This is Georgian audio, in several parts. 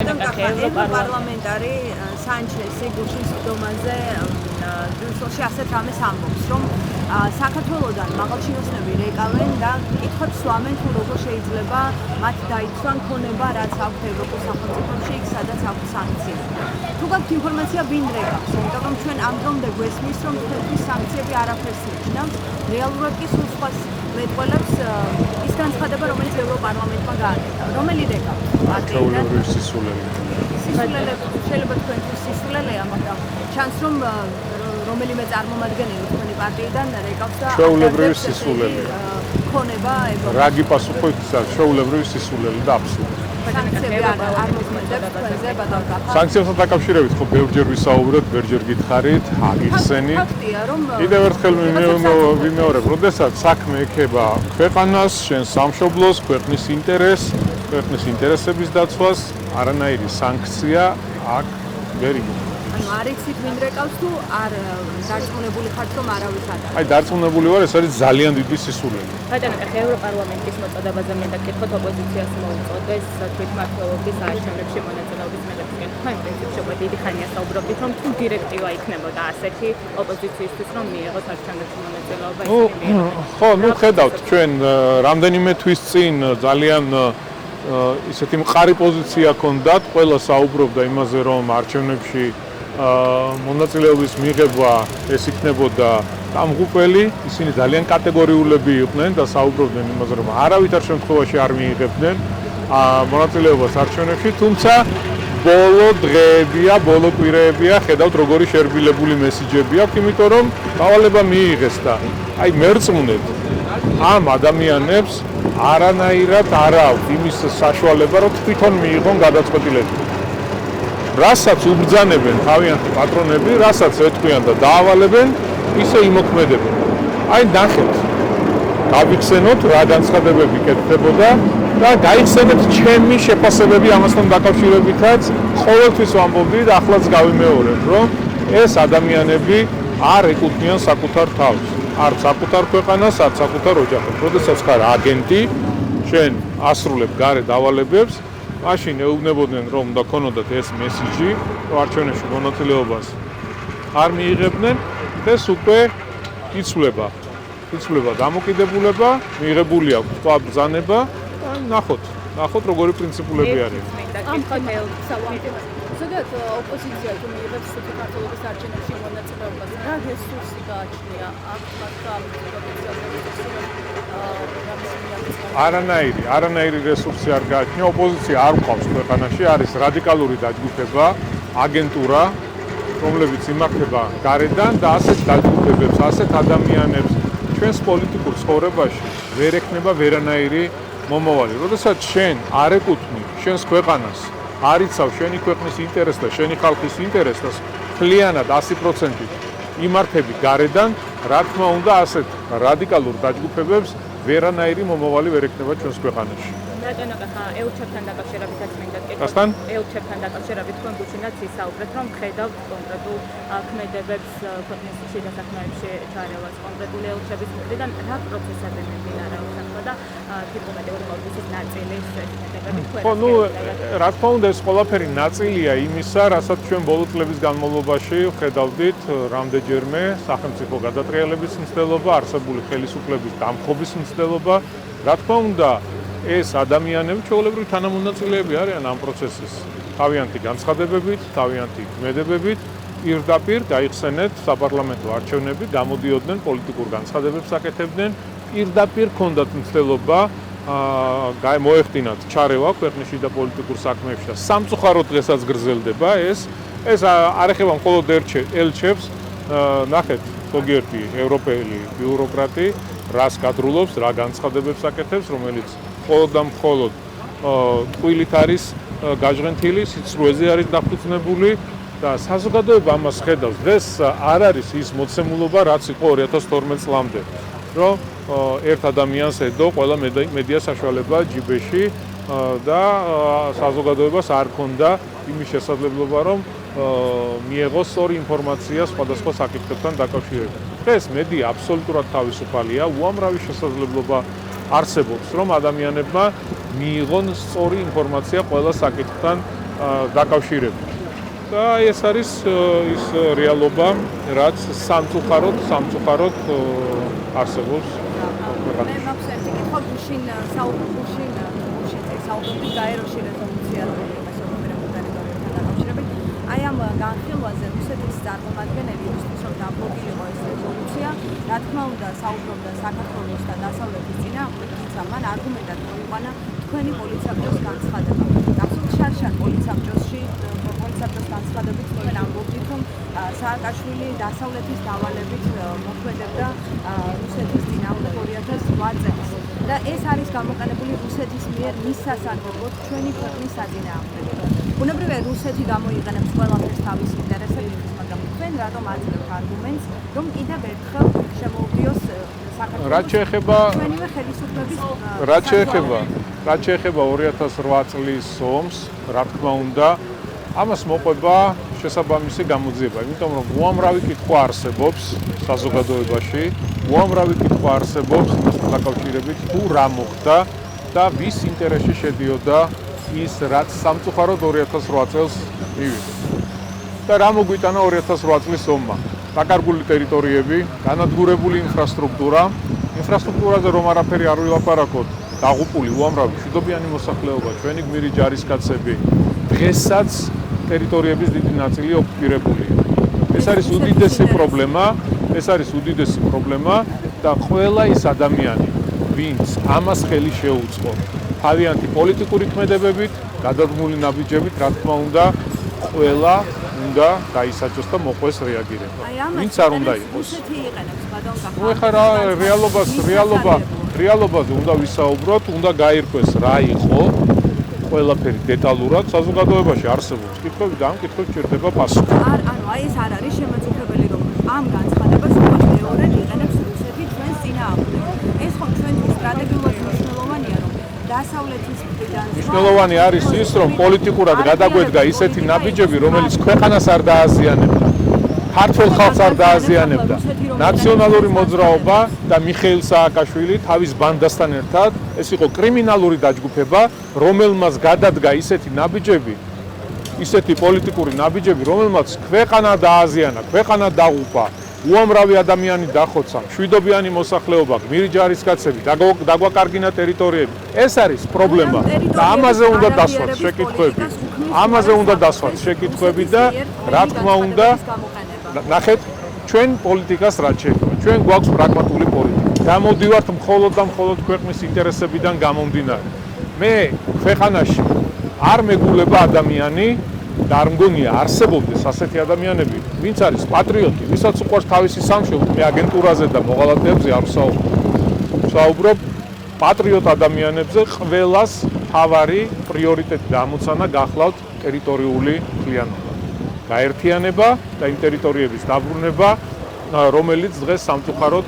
ევროპარლამენტარი სანჩესი გუშინ სხდომაზე ბრიუსელში ასეთ რამეს ამბობს, რომ საქართველოდან მაღალჩინოსნები რეკავენ და კითხვებს სვამენ, თუ როგორ შეიძლება მათ დაიცვან ქონება, რაც აქვთ ევროპულ სახელმწიფოებში, იქ სადაც აქვთ სანქციები. თუ გაქვთ ინფორმაცია, ვინ რეკავს, იმიტომ რომ ჩვენ ამ დრომდე გვესმის, რომ თქვენთვის სანქციები არაფერს ნიშნავს, რეალურად კი სულ სხვა მეტყველებს ის განცხადება, რომელიც ევროპარლამენტმა გააკეთა. რომელი რეკავს? ჩვეულებრივი სისულელი. შეიძლება თქვენთვის სისულელეა, მაგრამ ჩანს რომ რომელიმე წარმომადგენელი თქვენი პარტიიდან რეკავს და ჩვეულებრივი სისულელი. ქონება რა გიპასუხო ისა ჩვეულებრივი სისულელი და აბსურდი. სანქციები არ მოქმედებს თქვენზე ბატონო. სანქციებთან დაკავშირებით ხო ბევრჯერ ვისაუბრეთ, ბევრჯერ გითხარით, აგიხსენით. ფაქტია რომ კიდევ ერთხელ ვიმეორებ, როდესაც საქმე ეხება ქვეყანას, შენ სამშობლოს, ქვეყნის ინტერესების დაცვას, არანაირი სანქცია აქ ვერ იქნება. ანუ არ იცით ვინ რეკავს თუ არ დარწმუნებული ხართ რომ არავის არ. აი დარწმუნებული ვარ, ეს არის ძალიან დიდი სისულელი. ბატონო, ევროპარლამენტის მოწოდებაზე მინდა გითხოთ ოპოზიციას მოუწოდეს თვითმმართველობის არჩევნებში მონაწილეობის მიღებისკენ. თქვენ პრინციპში დიდი ხანია საუბრობთ, რომ თუ დირექტივა იქნებოდა ასეთი ოპოზიციისთვის, რომ მიიღოთ არჩევნებში მონაწილეობა, ხო, ნუ ხედავთ, ჩვენ რამდენიმე თვის წინ ძალიან ისეთი მყარი პოზიცია ჰქონდათ, ყველა საუბრობდა იმაზე, რომ არჩევნებში მონაწილეობის მიღება ეს იქნებოდა დამღუპელი, ისინი ძალიან კატეგორიულები იყვნენ და საუბრობდნენ იმაზე, რომ არავითარ შემთხვევაში არ მიიღებდნენ მონაწილეობას არჩევნებში, თუმცა ბოლო დღეებია, ბოლო კვირეებია, ხედავთ როგორი შერბილებული მესიჯები აქვს, იმიტომ რომ დავალება მიიღეს და აი მერწმუნეთ ამ ადამიანებს არანაირად არ აქვს იმის საშუალება, რომ თვითონ მიიღონ გადაწყვეტილება. რასაც უბრძანებენ თავიანთი პატრონები, რასაც ეთქვიან და დაავალებენ, ისე იმოქმედებენ. აი ნახეთ, გავიხსენოთ რა განცხადებები კეთდებოდა და გაიხსენეთ ჩემი შეფასებები ამასთან დაკავშირებითაც, ყოველთვის ვამბობდი და ახლაც გავიმეორებ, რომ ეს ადამიანები არ ეკუთვნიან საკუთარ თავს, არც საკუთარ ქვეყანას, არც საკუთარ ოჯახებს. როდესაც ხარ აგენტი, შენ ასრულებ გარე დავალებებს, მაშინ ეუბნებოდნენ რომ უნდა ქონოდათ ეს მესიჯი, რომ არჩევნებში მონაწილეობას არ მიიღებდნენ, ეს უკვე იცვლება დამოკიდებულება, მიიღებული აქვს სხვა ბრძანება და ნახოთ როგორი პრინციპულები არის. ზოგადად ოპოზიცია თუ მიიღებს საქართველოს არჩევნებში მონაწილეობას, რა რესურსი გააჩნია აქ არანაირი რესურსი არ გააჩნია, ოპოზიცია არ გვყავს ქვეყანაში, არის რადიკალური დაჯგუფება, აგენტურა, რომლებიც იმართება გარედან და ასეთ დაჯგუფებებს, ასეთ ადამიანებს ჩვენს პოლიტიკურ ცხოვრებაში ვერ ექნება ვერანაირი მომავალი. როდესაც შენ არ ეკუთვნი შენს ქვეყანას, არ იცავ შენი ქვეყნის ინტერესს და შენი ხალხის ინტერესს და მთლიანად 100%-ით იმართები გარედან, რა თქმა უნდა, ასეთ რადიკალურ დაჯგუფებებს ვერანაირი მომავალი ვერ ექნება ჩვენს ქვეყანაში. ბატონო, ელჩებთან დაკავშირებითაც მინდა გეკითხოთ. კასთან? ელჩებთან დაკავშირებით თქვენ გუშინაც ისაუბრეთ, რომ ხედავთ კონკრეტულ ქმედებებს ქვეყნის შიდა საქმეებში ჩარევას კონკრეტული ელჩების მხრიდან, რა პროცესები მიმდინარეობს და დიპლომატიური კორპუსის ნაწილის ქმედებები თქვენ. ხო, ნუ რა თქმა უნდა, ეს ყველაფერი ნაწილია იმისა, რასაც ჩვენ ბოლო წლების განმავლობაში ხედავდით რამდენჯერმე სახელმწიფო გადატრიალების მცდელობა, არსებული ხელისუფლების დამხობის მცდელობა. რა თქმა უნდა, ეს ადამიანები ჩვეულებრივ თანამონაწილეები არიან ამ პროცესის. თავიანთი განცხადებებით, თავიანთი ქმედებებით, პირდაპირ გაიხსენეთ საპარლამენტო არჩევნები, გამოდიოდნენ პოლიტიკურ განცხადებებს აკეთებდნენ, პირდაპირ ჰქონდათ მცდელობა მოეხდინათ ჩარევა ქვეყნის შიდა პოლიტიკურ საქმეებში და სამწუხაროდ დღესაც გრძელდება ეს არ ეხება მხოლოდ ელჩებს, ნახეთ, ზოგიერთი ევროპელი ბიუროკრატი რას კადრულობს, რა განცხადებებს აკეთებს, რომელიც მხოლოდ და მხოლოდ ტყუილით არის გაჟღენთილი, სიცრუეზე არის დაფუძნებული და საზოგადოება ამას ხედავს. დღეს არ არის ის მოცემულობა, რაც იყო 2012 წლამდე, რომ ერთ ადამიანს ედო ყველა მედია საშუალება ჯიბეში და საზოგადოებას არ ჰქონდა იმის შესაძლებლობა, რომ მიეღოს სწორი ინფორმაცია სხვადასხვა საკითხებთან დაკავშირებით. დღეს მედია აბსოლუტურად თავისუფალია, უამრავი შესაძლებლობა არსებობს, რომ ადამიანებმა მიიღონ სწორი ინფორმაცია ყველა საკითხთან დაკავშირებით. და ეს არის ის რეალობა, რაც სამწუხაროდ არსებობს. მე მაქვს ერთი კითხვა, გუშინ საუბრობთ გაეროში რეზოლუცია რომელსაც ოკუპირებულ ტერიტორიებთან დაკავშირებით. აი ამ განხილვაზე რუსეთის წარმომადგენელი ისთვის რომ დაბლოკილიყო ეს რეზოლუცია, რა თქმა უნდა საუბრობდა საქართველოს და დასავლეთის წინააღმდეგ, თუმცა მან არგუმენტად მოიყვანა თქვენი პოლიცაბჭოს განცხადება. absolut შარშან პოლიცაბჭოს განცხადებით თქვენ ამბობთ, რომ სააკაშვილი დასავლეთის დავალებით მოქმედებდა რუსეთის წინააღმდეგ 2008 წელს. და ეს არის გამოყენებული რუსეთის მიერ მის სასარგებლოდ ჩვენი ქვეყნის საწინააღმდეგ. ბუნებრივია რუსეთი გამოიყენებს ყველაფერს თავის ინტერესებისთვის, მაგრამ თქვენ რატომ აძლევთ არგუმენტს, რომ კიდევ ერთხელ შემოუგდიოს საქართველოს ჩვენივე ხელისუფლების რაც შეეხება 2008 წლის ომს, რა თქმა უნდა, ამას მოყვება შესაბამისი გამოძიება, იმიტომ რომ უამრავი კითხვა არსებობს საზოგადოებაში, უამრავი კითხვა არსებობს იმასთან დაკავშირებით, თუ რა მოხდა და ვის ინტერესში შედიოდა ის, რაც სამწუხაროდ 2008 წელს მივიდა. და რა მოგვიტანა 2008 წლის ომმა? დაკარგული ტერიტორიები, განადგურებული ინფრასტრუქტურაზე რომ არაფერი არ ვილაპარაკოთ, დაღუპული უამრავი მშვიდობიანი მოსახლეობა, ჩვენი გმირი ჯარისკაცები, დღესაც ტერიტორიების დიდი ნაწილი ოკუპირებულია. ეს არის უდიდესი პრობლემა და ყველა ის ადამიანი, ვინც ამას ხელი შეუწყო, თავიანთი პოლიტიკური ქმედებებით, გადადგმული ნაბიჯებით, რა თქმა უნდა, ყველა უნდა გაისაჯოს და მოყვეს რეაგირება. ვინც არ უნდა იყოს. ეხლა რა რეალობაზე უნდა ვისაუბროთ, უნდა გაირკვეს რა იყო ყველაფერი დეტალურად საზოგადოებაში არსებობს კითხვები და ამ კითხვებს ჭირდება პასუხი. ანუ აი ეს არ არის შემოწუხებელი რომ ამ განცხადებას უკვე მეორედ იყენებს რუსეთი ჩვენს წინააღმდეგ. ეს ხომ ჩვენთვის სტრატეგიულად მნიშვნელოვანია რომ დასავლეთის მხრიდან მნიშვნელოვანი არის ის რომ პოლიტიკურად გადაგვედგა ისეთი ნაბიჯები რომელიც ქვეყანას არ დააზიანებდა. ქართულ ხალხს არ დააზიანებდა. ნაციონალური მოძრაობა და მიხეილ სააკაშვილი თავის ბანდასთან ერთად ეს იყო კრიმინალური დაჯგუფება, რომელმაც გადადგა ისეთი ნაბიჯები, ისეთი პოლიტიკური ნაბიჯები, რომელმაც ქვეყანა დააზიანა, ქვეყანა დაღუპა, უამრავი ადამიანი დახოცა, მშვიდობიანი მოსახლეობა, გმირი ჯარისკაცები, დაგვაკარგინა ტერიტორიები. ეს არის პრობლემა და ამაზე უნდა დასვათ შეკითხვები. ამაზე უნდა დასვათ შეკითხვები და რა თქმა უნდა ნახეთ ჩვენ პოლიტიკას რაც შეეხება. ჩვენ გვაქვს პრაგმატული პოლიტიკა. გამოდივართ მხოლოდ და მხოლოდ ქვეყნის ინტერესებიდან გამომდინარე. მე ქვეყანაში არ მეგულება ადამიანი და არ მგონია არსებობდეს ასეთი ადამიანები, ვინც არის პატრიოტი, ვისაც უყვარს თავისი სამშობლო, მე აგენტურაზე და მოღალატეებზე არ ვსაუბრობ, პატრიოტ ადამიანებზე ყველას თავარი პრიორიტეტი და ამოცანა გახლავთ ტერიტორიული მთლიანობა. გაერთიანება და იმ ტერიტორიების დაბრუნება, რომელიც დღეს სამწუხაროდ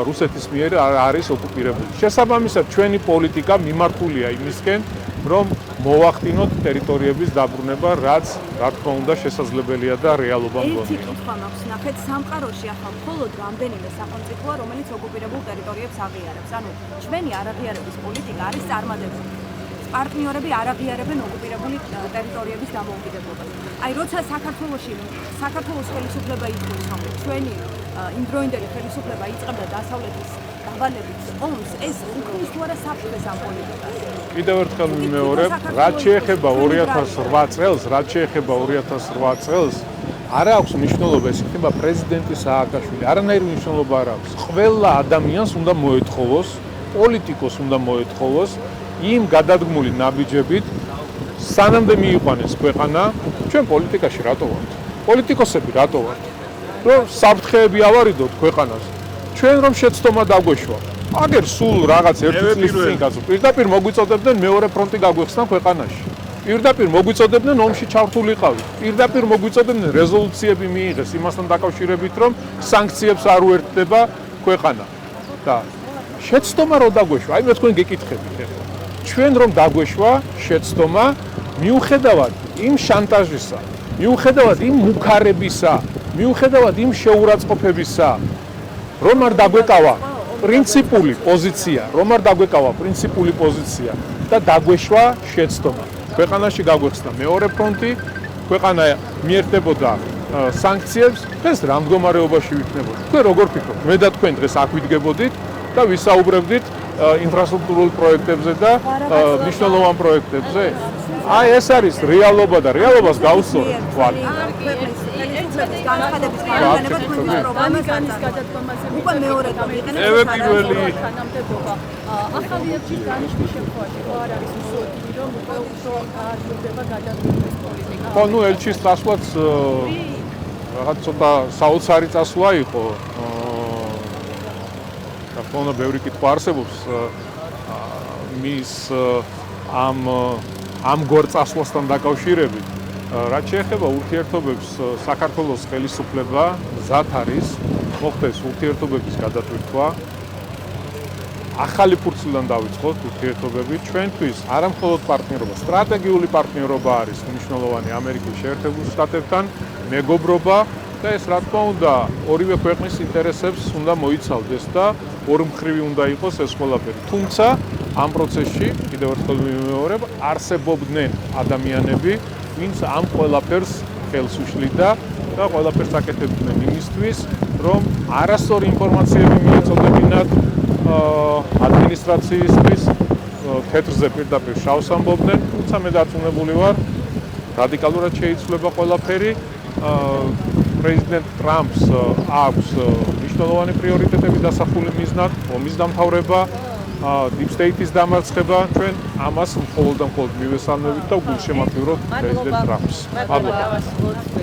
რუსეთის მიერ არის ოკუპირებული. შესაბამისად, ჩვენი პოლიტიკა მიმართულია იმისკენ, რომ მოვახდინოთ ტერიტორიების დაბრუნება, რაც რა თქმა უნდა შესაძლებელია და რეალობა მგონია. ერთი კითხვა მაქვს, ნახეთ, სამყაროში ახლა მხოლოდ რამდენიმე სახელმწიფოა, რომელიც ოკუპირებულ ტერიტორიებს აღიარებს. ანუ ჩვენი არაღიარების პოლიტიკა არის წარმატებული. პარტნიორები არ აღიარებენ ოკუპირებული ტერიტორიების დამოუკიდებლობას. აი, როცა საქართველოს ხელისუფლება იწევს, რომ ჩვენი იმდროინდელი ხელისუფლება იწყებდა დასავლეთის დავალებით ომს, ეს უქმნის თუ არა საფრთხეს ამ პოლიტიკას. კიდევ ერთხელ ვიმეორებ, რაც შეეხება 2008 წელს, არა აქვს მნიშვნელობა, ეს იქნება პრეზიდენტი სააკაშვილი, არანაირი მნიშვნელობა არ აქვს. ყველა ადამიანს უნდა მოეთხოვოს, პოლიტიკოს უნდა მოეთხოვოს იმ გადადგმული ნაბიჯებით, სანამდე მიიყვანეს ქვეყანა, ჩვენ პოლიტიკაში რატო ვართ? პოლიტიკოსები რატო ვართ? რომ საფრთხეები ავარიდოთ ქვეყანას. ჩვენ რომ შეცდომა დაგვეშვა. აგერ სულ რაღაც ერთი წლის წინ კაცო, პირდაპირ მოგვიწოდებდნენ მეორე ფრონტი გაგვეხსნა ქვეყანაში. პირდაპირ მოგვიწოდებდნენ ომში ჩართულიყავით. პირდაპირ მოგვიწოდებდნენ რეზოლუციები მიიღეს იმასთან დაკავშირებით, რომ სანქციებს არ უერთდება ქვეყანა. და შეცდომა რო დაგვეშვა, აი მე თქვენ გეკითხებით ახლა. ჩვენ რომ დაგვეშვა შეცდომა მიუხედავად იმ შანტაჟისა, მიუხედავად იმ მუქარებისა, მიუხედავად იმ შეურაცხყოფებისა, რომ არ დაგვეკავა პრინციპული პოზიცია და დაგვეშვა შეცდომა. ქვეყანაში გაგვეხსნა მეორე ფრონტი, ქვეყანა მიერთებოდა სანქციებს, დღეს რა მდგომარეობაში ვიქნებოდა. თქვენ როგორ ფიქრობთ? მე და თქვენ დღეს აქ ვიდგებოდით და ვისაუბრებდით ინფრასტრუქტურულ პროექტებზე და მნიშვნელოვან პროექტებზე. აი ეს არის რეალობა და რეალობას გავუსწორებთ თვალი. უკვე მეორე პირველი ახალი ერთის განიშნის შემთხვევაში ხო არ არის უსუათი რომ უკვე უფრო არჩევდება გადადგომის პოლიტიკა. ხო, ნუ ელჩის წასვლაც რაღაც ცოტა საოცარი წასვლა იყო. რა თქმა უნდა, ბევრი კითხვა არსებობს მის ამ გორ წასვლასთან დაკავშირებით. რაც შეეხება ურთიერთობებს, საქართველოს ხელისუფლება მზად არის მოხდეს ურთიერთობების გადატვირთვა. ახალი ფურცლიდან დავიწყოთ ურთიერთობები. ჩვენთვის არა მხოლოდ პარტნიორობა, სტრატეგიული პარტნიორობა არის მნიშვნელოვანი ამერიკის შეერთებულ შტატებთან, მეგობრობა და ეს რა თქმა უნდა ორივე ქვეყნის ინტერესებს უნდა მოიცავდეს და ორმხრივი უნდა იყოს ეს ყველაფერი. თუმცა ამ პროცესში კიდევ ერთხელ ვიმეორებ, არსებობდნენ ადამიანები, ვინც ამ ყველაფერს ხელს უშლიდა და ყველაფერს აკეთებდნენ იმისთვის, რომ არასწორი ინფორმაციები მიეწოდებინათ ადმინისტრაციისთვის, თეთრზე პირდაპირ შავს ამბობდნენ, თუმცა მე დარწმუნებული ვარ, რადიკალურად შეიცვლება ყველაფერი. პრეზიდენტ ტრამპს აქვს მნიშვნელოვანი პრიორიტეტები დასახული მიზნად, ომის დამთავრება, Deep State-ის დამარცხება, ჩვენ ამას მხოლოდ და მხოლოდ მივესალმებით და გულშემატკივრობთ პრეზიდენტ ტრამპს. მადლობა.